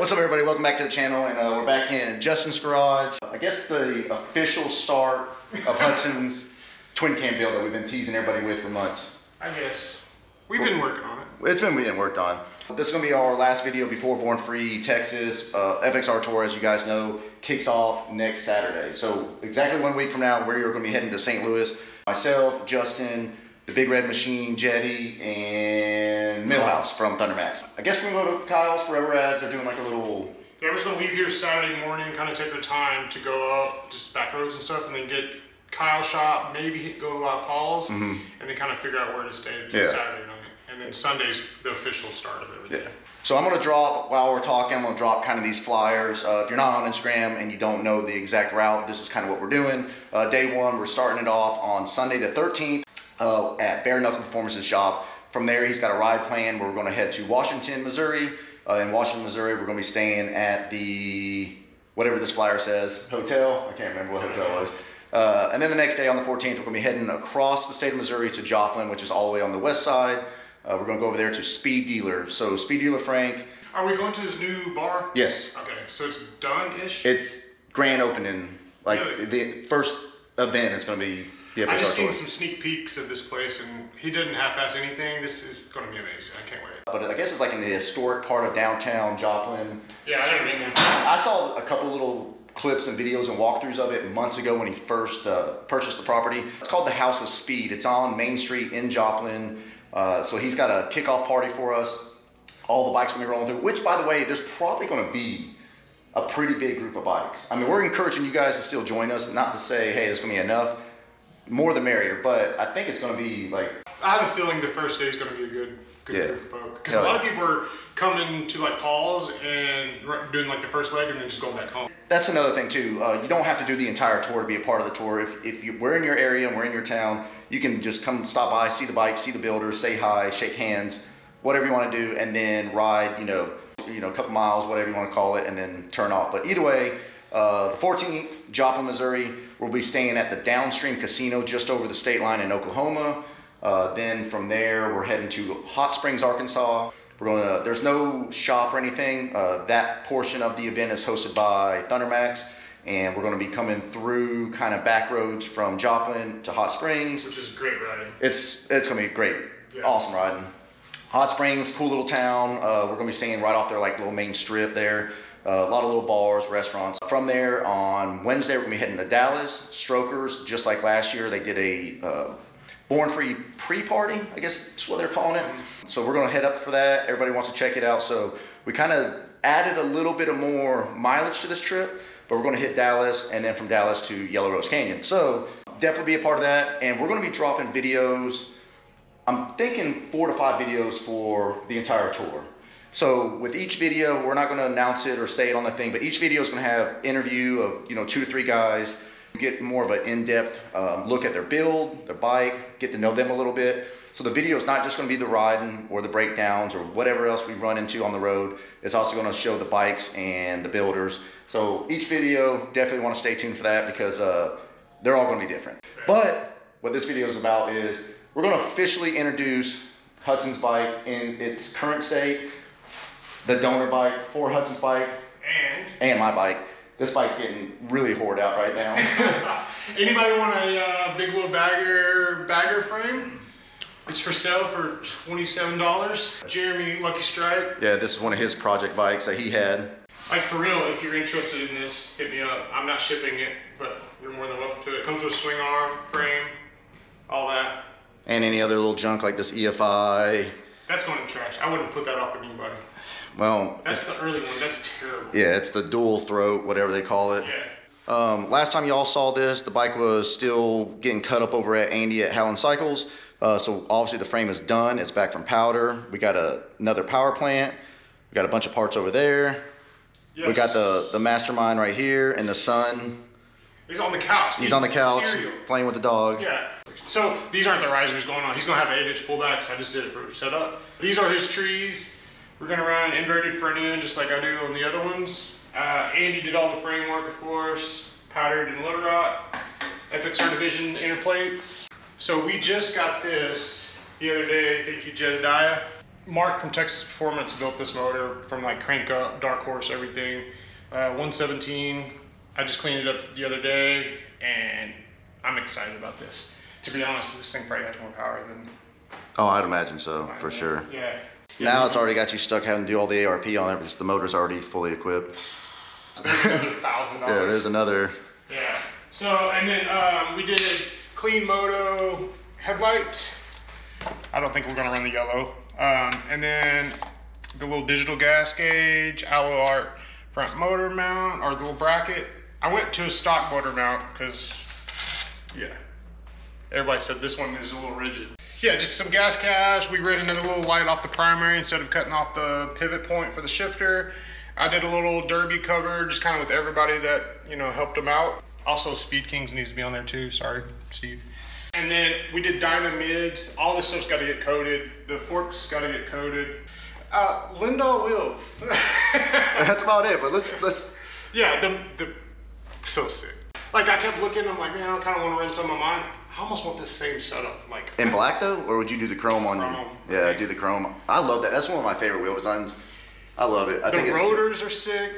What's up, everybody? Welcome back to the channel, and we're back in Justin's garage. I guess the official start of Hudson's twin cam build that we've been teasing everybody with for months. I guess. We've been working on it. It's been being worked on. This is going to be our last video before Born Free Texas. FXR Tour, as you guys know, kicks off next Saturday. So exactly 1 week from now, we're going to be heading to St. Louis. Myself, Justin, the Big Red Machine, Jetty, and Millhouse from Thundermax. I guess we can go to Kyle's Forever Ads. They're doing like a little... Yeah, we're just going to leave here Saturday morning, kind of take our time to go up, just back roads and stuff, and then get Kyle's shop, maybe go out Paul's, and then kind of figure out where to stay Saturday night. And then Sunday's the official start of everything. Yeah. So I'm going to drop, while we're talking, I'm going to drop kind of these flyers. If you're not on Instagram and you don't know the exact route, this is kind of what we're doing. Day one, we're starting it off on Sunday the 13th at Bare Knuckle Performance's shop. From there, he's got a ride plan where we're going to head to Washington, Missouri. In Washington, Missouri, we're going to be staying at the, whatever this flyer says, hotel. I can't remember what hotel it was. And then the next day on the 14th, we're going to be heading across the state of Missouri to Joplin, which is all the way on the west side. We're going to go over there to Speed Dealer. So Speed Dealer Frank. Are we going to his new bar? Yes. Okay, so it's done-ish? It's grand opening. Like really? The first event is going to be the FXR Tour. I just seen some sneak peeks of this place, and he didn't half-ass anything. This is going to be amazing. I can't wait. But I guess it's like in the historic part of downtown Joplin. Yeah, I never been there. I saw a couple little clips and videos and walkthroughs of it months ago when he first purchased the property. It's called the House of Speed. It's on Main Street in Joplin. So he's got a kickoff party for us. All the bikes are going to be rolling through, which, by the way, there's probably going to be a pretty big group of bikes. I mean, we're encouraging you guys to still join us, not to say, hey, there's going to be enough. More the merrier, but I think it's going to be like... I have a feeling the first day is going to be a good group of folk. Because a lot of people are coming to like Paul's and doing like the first leg and then just going back home. That's another thing too. You don't have to do the entire tour to be a part of the tour. If we're in your area and we're in your town, you can just come stop by, see the bikes, see the builders, say hi, shake hands, whatever you want to do, and then ride, you know, a couple miles, whatever you want to call it, and then turn off. But either way, the 14th, Joplin, Missouri, we'll be staying at the Downstream Casino just over the state line in Oklahoma. Then from there, we're heading to Hot Springs, Arkansas. There's no shop or anything. That portion of the event is hosted by Thundermax, and we're going to be coming through kind of back roads from Joplin to Hot Springs. Which is great riding. It's going to be great. Yeah. Awesome riding. Hot Springs, cool little town. We're going to be staying right off their like little main strip there. A lot of little bars, restaurants. From there on Wednesday, we're going to be heading to Dallas. Strokers, just like last year, they did a Born Free pre-party, I guess that's what they're calling it. So we're going to head up for that. Everybody wants to check it out. So we kind of added a little bit of more mileage to this trip, but we're going to hit Dallas and then from Dallas to Yellow Rose Canyon. So definitely be a part of that. And we're going to be dropping videos. I'm thinking 4 to 5 videos for the entire tour. So with each video, we're not going to announce it or say it on the thing, but each video is going to have interview of 2 to 3 guys. Get more of an in-depth look at their build, their bike, get to know them a little bit. So the video is not just going to be the riding or the breakdowns or whatever else we run into on the road. It's also going to show the bikes and the builders. So each video, definitely want to stay tuned for that because they're all going to be different. But what this video is about is we're going to officially introduce Hudson's bike in its current state, the donor bike for Hudson's bike, and my bike. This bike's getting really hoard out right now. Anybody want a big wheel bagger frame? It's for sale for $27. Jeremy Lucky Strike. Yeah, this is one of his project bikes that he had. Like for real, if you're interested in this, hit me up. I'm not shipping it, but you're more than welcome to it. It comes with a swing arm, frame, all that. And any other little junk like this EFI. That's going to trash. I wouldn't put that off with anybody. Well, that's the early one. That's terrible. Yeah, it's the dual throat, whatever they call it. Yeah. Last time y'all saw this, the bike was still getting cut up over at Andy at Howland Cycles. So obviously the frame is done. It's back from powder. We got another power plant. We got a bunch of parts over there. Yes. We got the mastermind right here and the son. He's on the couch. He's on the couch playing with the dog. Yeah. So these aren't the risers going on. He's going to have 8-inch pullbacks. I just did it for setup. These are his trees. We're going to run inverted front end just like I do on the other ones. Andy did all the framework, of course, powdered and low rot, FXR division inner plates. So we just got this the other day, thank you Jedediah. Mark from Texas Performance built this motor from like crank up, dark horse, everything. 117. I just cleaned it up the other day, and I'm excited about this. To be honest, this thing probably has more power than. Oh, I'd imagine so, for sure. Yeah. Now it's already got you stuck having to do all the ARP on it because the motor's already fully equipped. There's another $1,000. Yeah, there's another. Yeah. So, and then we did clean moto headlight. I don't think we're gonna run the yellow. And then the little digital gas gauge, Allo Art front motor mount, or the little bracket. I went to a stock motor mount because, yeah, everybody said this one is a little rigid. Yeah, just some gas caps. We ran another little light off the primary instead of cutting off the pivot point for the shifter. I did a little derby cover, just kind of with everybody that, you know, helped them out. Also, Speed Kings needs to be on there too. Sorry, Steve. And then we did dyno mids. All this stuff's got to get coated. The forks got to get coated. Lindahl wheels. That's about it. But let's. Yeah, the so sick. Like I kept looking. I'm like, man, I kind of want to run some of mine. I almost want this same setup. Like in black though, or would you do the chrome on? Chrome. Yeah, do the chrome. I love that. That's one of my favorite wheel designs. I love it. I think the rotors are sick.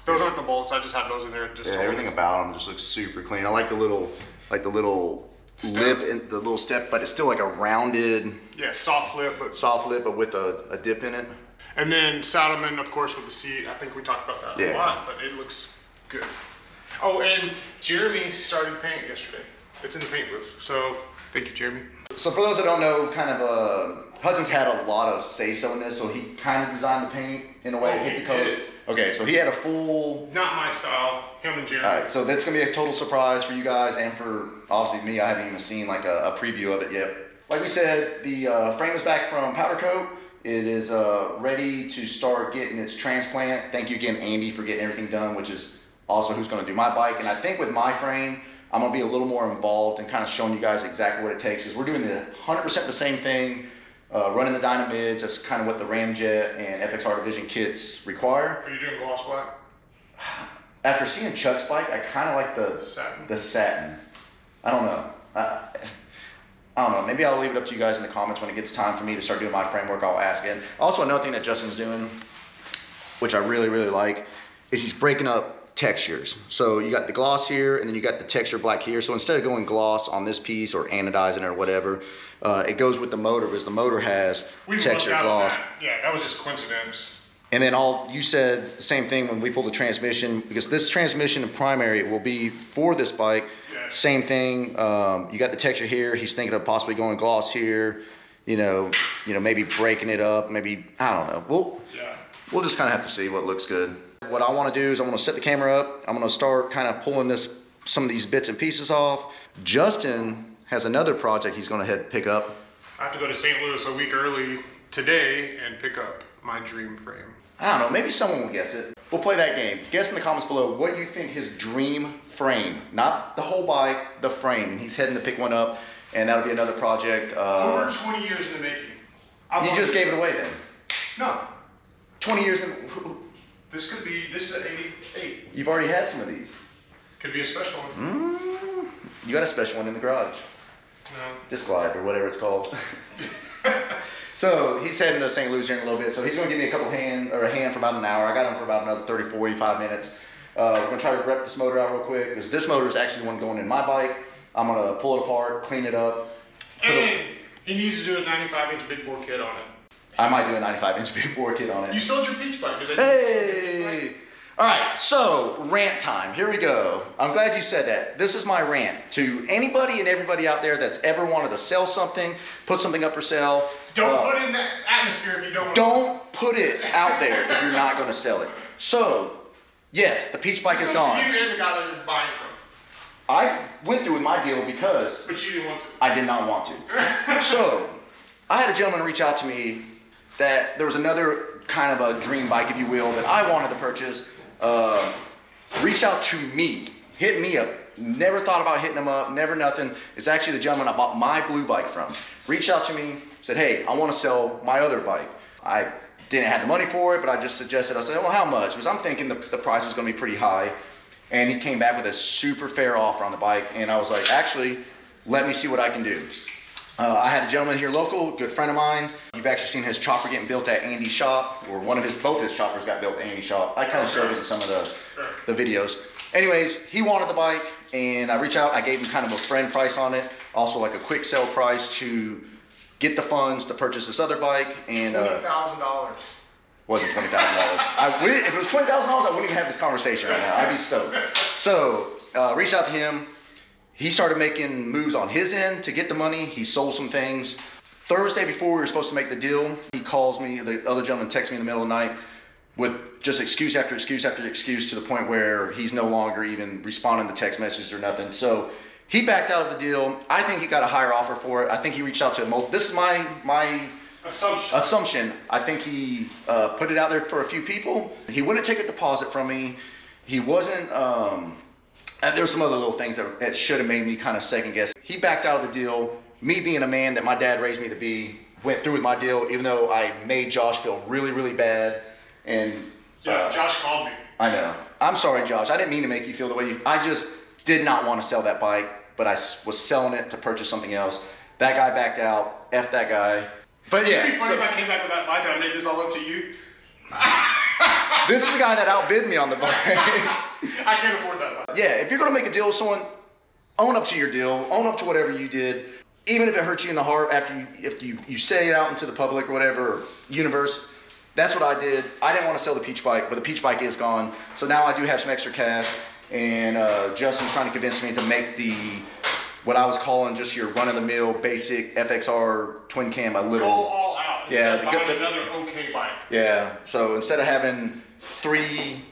Those aren't the bolts. I just have those in there. Just yeah, everything about them just looks super clean. I like the little step. lip and the little step, but it's still like a rounded. Yeah, soft lip, but with a dip in it. And then Saddleman, of course, with the seat. I think we talked about that a lot, but it looks good. Oh, and Jeremy started paint yesterday. It's in the paint booth. So thank you, Jeremy. So for those that don't know, kind of Hudson's had a lot of say-so in this, so he kind of designed the paint in a way to hit the color. Okay, so he had a full. Not my style. Him and Jeremy. All right, so that's gonna be a total surprise for you guys and for obviously me. I haven't even seen like a preview of it yet. Like we said, the frame is back from powder coat. It is ready to start getting its transplant. Thank you again, Andy, for getting everything done, which is also who's gonna do my bike. And I think with my frame, I'm gonna be a little more involved and kind of showing you guys exactly what it takes. Because we're doing the 100% the same thing, running the dyno mids. That's kind of what the Ramjet and FXR Division kits require. Are you doing gloss black? After seeing Chuck's bike, I kind of like the satin. I don't know. I don't know. Maybe I'll leave it up to you guys in the comments when it gets time for me to start doing my framework. I'll ask it. Also, another thing that Justin's doing, which I really, really like, is he's breaking up textures. So you got the gloss here, and then you got the texture black here. So instead of going gloss on this piece or anodizing it or whatever, it goes with the motor because the motor has texture gloss. Yeah, that was just coincidence. And then you said the same thing when we pulled the transmission, because this transmission and primary will be for this bike. Yes. Same thing. You got the texture here. He's thinking of possibly going gloss here. You know, maybe breaking it up. Maybe I don't know. We'll just kind of have to see what looks good. What I want to do is I'm going to set the camera up. I'm going to start kind of pulling some of these bits and pieces off. Justin has another project he's going to head pick up. I have to go to St. Louis a week early today and pick up my dream frame. I don't know, maybe someone will guess it. We'll play that game. Guess in the comments below what you think his dream frame, not the whole bike, the frame. And he's heading to pick one up, and that'll be another project. Over 20 years in the making. You just gave it away then? No. 20 years in. This is an 88. You've already had some of these. Could be a special one. You got a special one in the garage. No. Disc glide or whatever it's called. So he's heading to St. Louis here in a little bit. So he's going to give me a hand for about an hour. I got him for about another 30, 45 minutes. We're going to try to rep this motor out real quick because this motor is actually the one going in my bike. I'm going to pull it apart, clean it up. And he needs to do a 95-inch big bore kit on it. I might do a 95-inch big bore kit on it. You sold your peach bike. Hey! All right, so rant time. Here we go. I'm glad you said that. This is my rant to anybody and everybody out there that's ever wanted to sell something, put something up for sale. Don't put it in that atmosphere if you don't want Don't put it out there if you're not going to sell it. So, yes, the peach bike is gone. You and the guy that you're buying from. I went through with my deal because But you didn't want to. I did not want to. So, I had a gentleman reach out to me that there was another kind of a dream bike, if you will, that I wanted to purchase. Reached out to me, hit me up. Never thought about hitting him up, never nothing. It's actually the gentleman I bought my blue bike from. Reached out to me, said, hey, I want to sell my other bike. I didn't have the money for it, but I just suggested, I said, well, how much? Because I'm thinking the price is going to be pretty high. And he came back with a super fair offer on the bike. And I was like, actually, let me see what I can do. I had a gentleman here local, good friend of mine. You've actually seen his chopper getting built at Andy's shop, or both his choppers got built at Andy's shop. I kind of showed it in some of the videos. Anyways, he wanted the bike, and I reached out. I gave him kind of a friend price on it, also like a quick sell price to get the funds to purchase this other bike. And $20,000. Wasn't $20,000. If it was $20,000, I wouldn't even have this conversation right now. I'd be stoked. So reached out to him. He started making moves on his end to get the money. He sold some things. Thursday before we were supposed to make the deal, he calls me. The other gentleman texts me in the middle of the night with just excuse after excuse after excuse, to the point where he's no longer even responding to text messages or nothing. So he backed out of the deal. I think he got a higher offer for it. I think he reached out to this is my assumption. I think he put it out there for a few people. He wouldn't take a deposit from me. He wasn't. There's some other little things that should have made me kind of second guess. He backed out of the deal. Me being a man that my dad raised me to be, went through with my deal, even though I made Josh feel really, really bad. And yeah, Josh called me. I know. I'm sorry, Josh. I didn't mean to make you feel the way you. I just did not want to sell that bike, but I was selling it to purchase something else. That guy backed out. F that guy. But yeah. It'd be funny if I came back with that bike and I made this all up to you. This is the guy that outbid me on the bike. I can't afford that bike. Yeah, if you're gonna make a deal with someone, own up to your deal. Own up to whatever you did, even if it hurts you in the heart after you say it out into the public or whatever, or universe. That's what I did. I didn't want to sell the Peach bike, but the Peach bike is gone. So now I do have some extra cash, and Justin's trying to convince me to make what I was calling just your run-of-the-mill basic FXR twin cam a little. Go all out. Yeah, another okay bike. Yeah. So instead of having 3,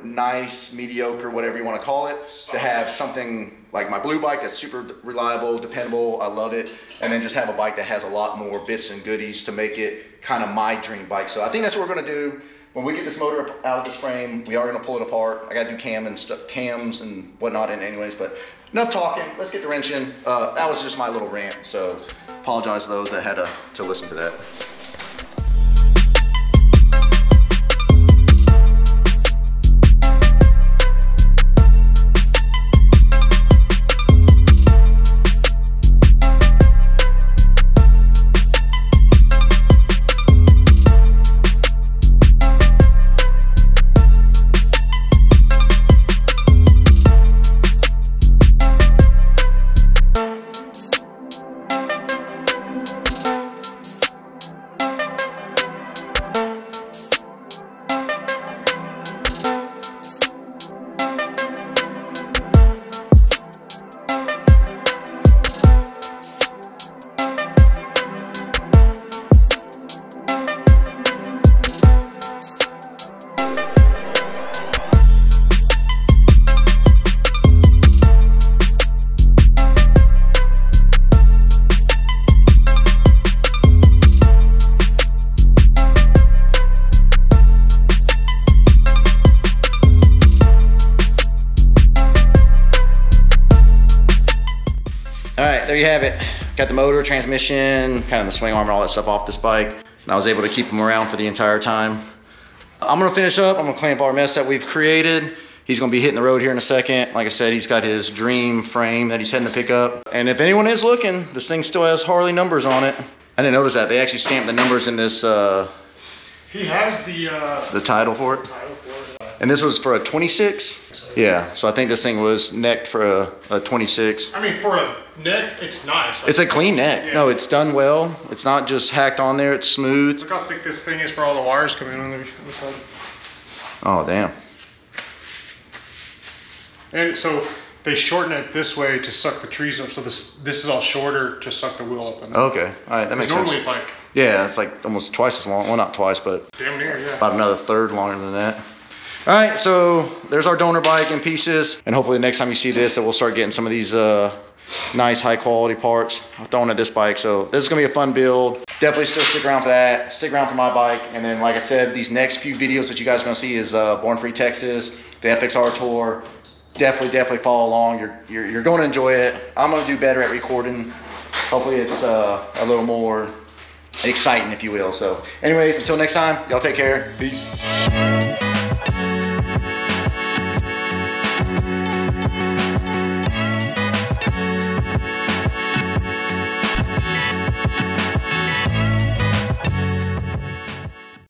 nice, mediocre, whatever you want to call it, to have something like my blue bike that's super reliable, dependable, I love it, and then just have a bike that has a lot more bits and goodies to make it kind of my dream bike. So I think that's what we're gonna do. When we get this motor out of this frame, we are gonna pull it apart. I gotta do cams and whatnot in anyways, but enough talking, let's get the wrench in. That was just my little rant, so apologize to those that had to listen to that. All right, there you have it. Got the motor, transmission, kind of the swing arm and all that stuff off this bike. And I was able to keep him around for the entire time. I'm gonna finish up. I'm gonna clean up our mess that we've created. He's gonna be hitting the road here in a second. Like I said, he's got his dream frame that he's heading to pick up. And if anyone is looking, this thing still has Harley numbers on it. I didn't notice that. They actually stamped the numbers in this. He has the title for it. And this was for a 26? Yeah, so I think this thing was necked for a 26. I mean, for a neck, it's nice. It's a clean neck. Yeah. No, it's done well. It's not just hacked on there, it's smooth. Look how thick this thing is for all the wires coming on the side. Oh, damn. And so they shorten it this way to suck the trees up, so this is all shorter to suck the wheel up. Okay, all right, that makes sense. Normally it's like... Yeah, it's like almost twice as long. Well, not twice, but... Damn near, yeah. About another third longer than that. All right, so there's our donor bike in pieces. And hopefully the next time you see this, that we'll start getting some of these nice high quality parts thrown at this bike. So this is gonna be a fun build. Definitely still stick around for that. Stick around for my bike. And then like I said, these next few videos that you guys are gonna see is Born Free Texas, the FXR Tour. Definitely follow along. You're gonna enjoy it. I'm gonna do better at recording. Hopefully it's a little more exciting, if you will. So anyways, until next time, y'all take care. Peace.